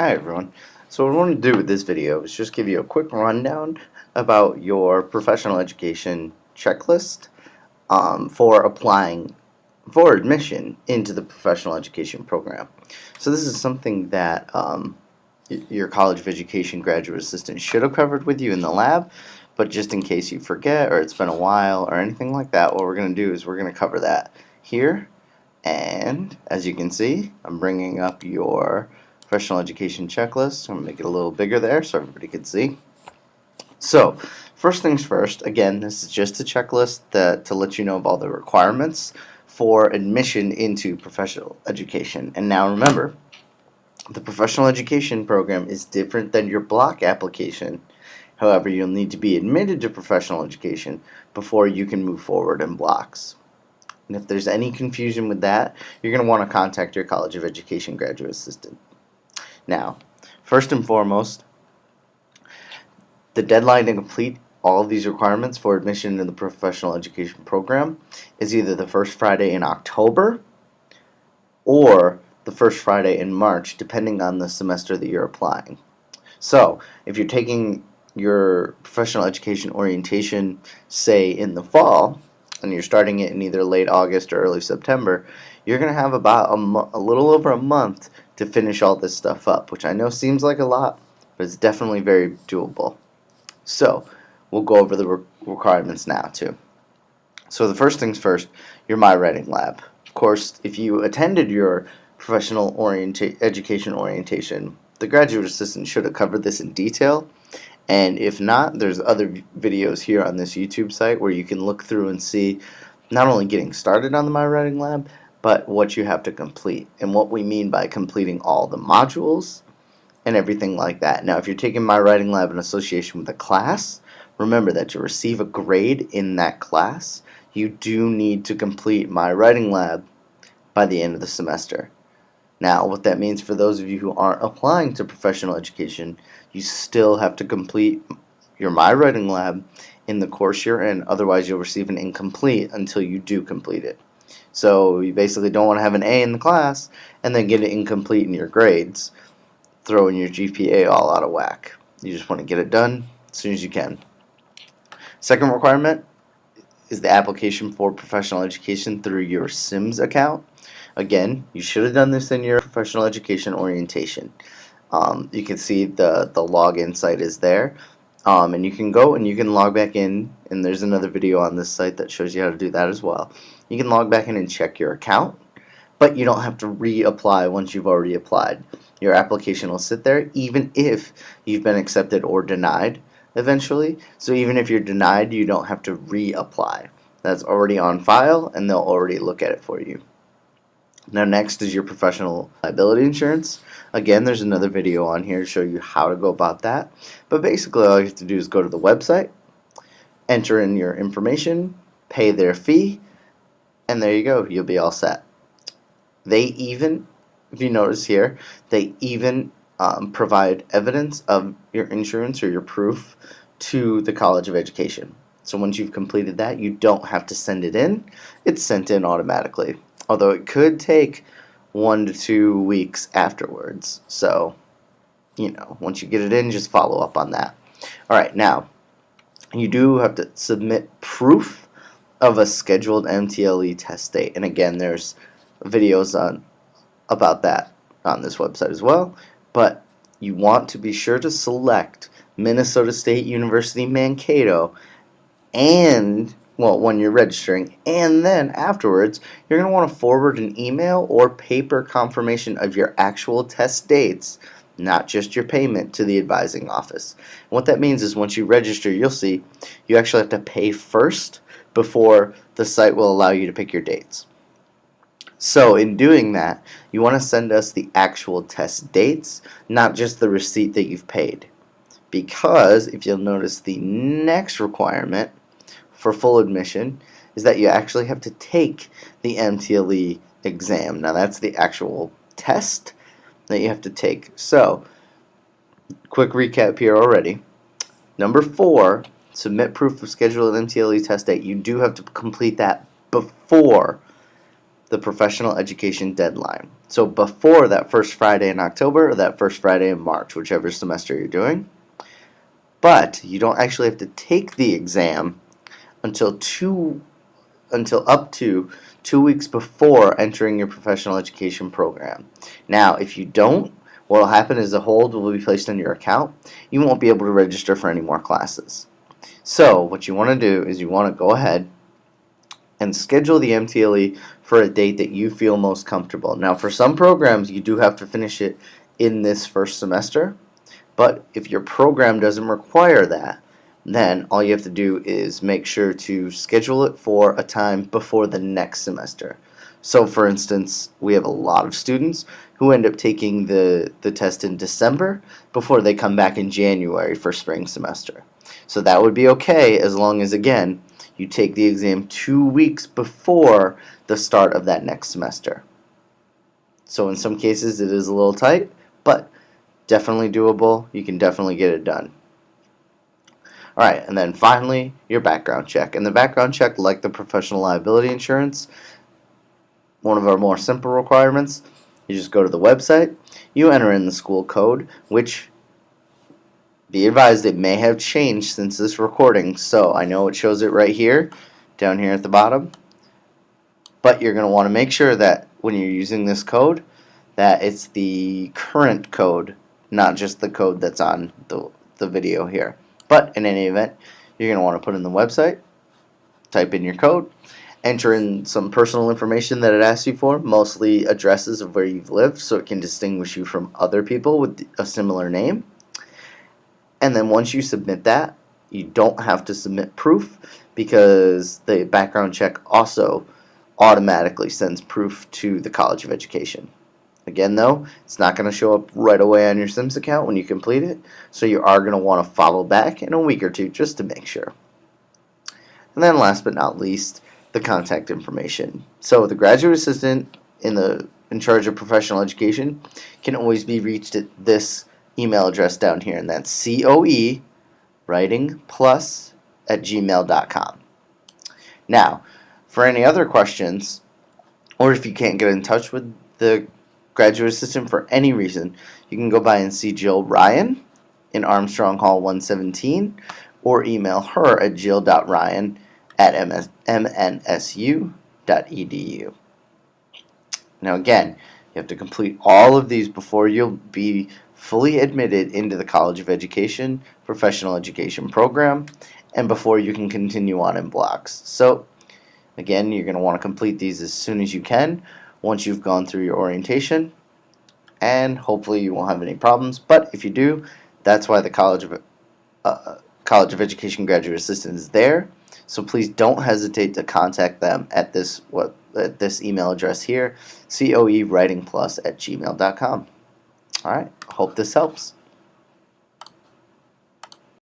Hi everyone. So what I want to do with this video is just give you a quick rundown about your professional education checklist for applying for admission into the professional education program. So this is something that your College of Education graduate assistant should have covered with you in the lab, but just in case you forget or it's been a while or anything like that, what we're going to do is we're going to cover that here. And as you can see, I'm bringing up your professional education checklist. I'm going to make it a little bigger there so everybody can see. So, first things first, again, this is just a checklist to let you know of all the requirements for admission into professional education. And now remember, the professional education program is different than your block application. However, you'll need to be admitted to professional education before you can move forward in blocks. And if there's any confusion with that, you're going to want to contact your College of Education graduate assistant. Now, first and foremost, the deadline to complete all of these requirements for admission into the professional education program is either the first Friday in October or the first Friday in March, depending on the semester that you're applying. So, if you're taking your professional education orientation, say in the fall, and you're starting it in either late August or early September, you're going to have about a little over a month to finish all this stuff up, which I know seems like a lot, but it's definitely very doable. So, we'll go over the requirements now too. So the first things first, your My Writing Lab. Of course, if you attended your professional education orientation, the graduate assistant should have covered this in detail. And if not, there's other videos here on this YouTube site where you can look through and see not only getting started on the My Writing Lab, but what you have to complete and what we mean by completing all the modules and everything like that. Now, if you're taking My Writing Lab in association with a class, remember that to receive a grade in that class, you do need to complete My Writing Lab by the end of the semester. Now, what that means for those of you who aren't applying to professional education, you still have to complete your My Writing Lab in the course you're in, otherwise you'll receive an incomplete until you do complete it. So you basically don't want to have an A in the class and then get it incomplete in your grades, throwing your GPA all out of whack. You just want to get it done as soon as you can. Second requirement is the application for professional education through your Sims account. Again, you should have done this in your professional education orientation. You can see the login site is there, and you can go and you can log back in, and there's another video on this site that shows you how to do that as well. You can log back in and check your account, but you don't have to reapply once you've already applied. Your application will sit there even if you've been accepted or denied eventually. So even if you're denied, you don't have to reapply. That's already on file, and they'll already look at it for you. Now next is your professional liability insurance. Again, there's another video on here to show you how to go about that. But basically all you have to do is go to the website, enter in your information, pay their fee, and there you go. You'll be all set. They even, if you notice here, they even provide evidence of your insurance or your proof to the College of Education. So once you've completed that, you don't have to send it in. It's sent in automatically. Although it could take 1 to 2 weeks afterwards. So, once you get it in, just follow up on that. Alright, now, you do have to submit proof of a scheduled MTLE test date. And again, there's videos about that on this website as well. But you want to be sure to select Minnesota State University Mankato and when you're registering, and then afterwards, you're going to want to forward an email or paper confirmation of your actual test dates, not just your payment, to the advising office. And what that means is once you register, you'll see you actually have to pay first before the site will allow you to pick your dates. So in doing that, you want to send us the actual test dates, not just the receipt that you've paid. Because if you'll notice, the next requirement for full admission is that you actually have to take the MTLE exam. Now that's the actual test that you have to take. So, quick recap here already. Number 4, submit proof of scheduled MTLE test date. You do have to complete that before the professional education deadline. So before that first Friday in October or that first Friday in March, whichever semester you're doing. But you don't actually have to take the exam until up to 2 weeks before entering your professional education program. Now, if you don't, what will happen is a hold will be placed on your account. You won't be able to register for any more classes. So, what you want to do is you want to go ahead and schedule the MTLE for a date that you feel most comfortable. Now, for some programs, you do have to finish it in this first semester, but if your program doesn't require that, then all you have to do is make sure to schedule it for a time before the next semester. So, for instance, we have a lot of students who end up taking the test in December before they come back in January for spring semester. So that would be okay as long as, again, you take the exam 2 weeks before the start of that next semester. So in some cases it is a little tight, but definitely doable. You can definitely get it done. Alright, and then finally, your background check. And the background check, like the professional liability insurance, one of our more simple requirements, you just go to the website, you enter in the school code, which, be advised, it may have changed since this recording, so I know it shows it right here, down here at the bottom, but you're going to want to make sure that when you're using this code, that it's the current code, not just the code that's on the video here. But in any event, you're going to want to put in the website, type in your code, enter in some personal information that it asks you for, mostly addresses of where you've lived, so it can distinguish you from other people with a similar name. And then once you submit that, you don't have to submit proof because the background check also automatically sends proof to the College of Education. Again, though, it's not going to show up right away on your Sims account when you complete it, so you are going to want to follow back in a week or two just to make sure. And then last but not least, the contact information. So the graduate assistant in charge of professional education can always be reached at this email address down here, and that's coewritingplus@gmail.com. Now, for any other questions, or if you can't get in touch with the graduate assistant for any reason, you can go by and see Jill Ryan in Armstrong Hall 117, or email her at jill.ryan@mnsu.edu. Now again, you have to complete all of these before you'll be fully admitted into the College of Education Professional Education program, and before you can continue on in blocks. So again, you're going to want to complete these as soon as you can once you've gone through your orientation, and hopefully you won't have any problems. But if you do, that's why the College of Education Graduate Assistant is there. So please don't hesitate to contact them at this email address here, coewritingplus@gmail.com. Alright, hope this helps.